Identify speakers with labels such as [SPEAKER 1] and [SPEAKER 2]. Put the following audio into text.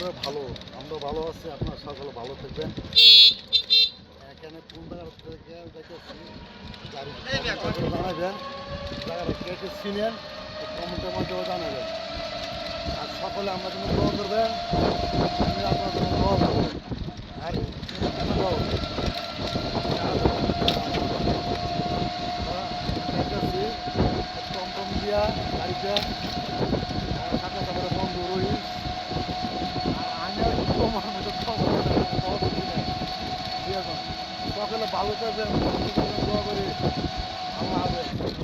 [SPEAKER 1] করে ভালো, আমরা ভালো আছি, আপনার সকলে ভালো থাকবেন। এখানে কোন জায়গা থেকে দেখেছি গাড়ি জানাবেন, জায়গাটা কে কে চিনেন কমেন্টের মাধ্যমে জানাবেন। আর সকলে আমরা জন্য দোয়া করবেন, আমি আপনার জন্য দোয়া করবো। আর দেখেছি টমটম দিয়া গাড়িতে সাথে সাথে বন্ধু রহিস আর আমি আর তোমার মতো ঠিক আছে, সকলে ভালো থাকবেন, দোয়া করি। আল্লাহ হাফেজ।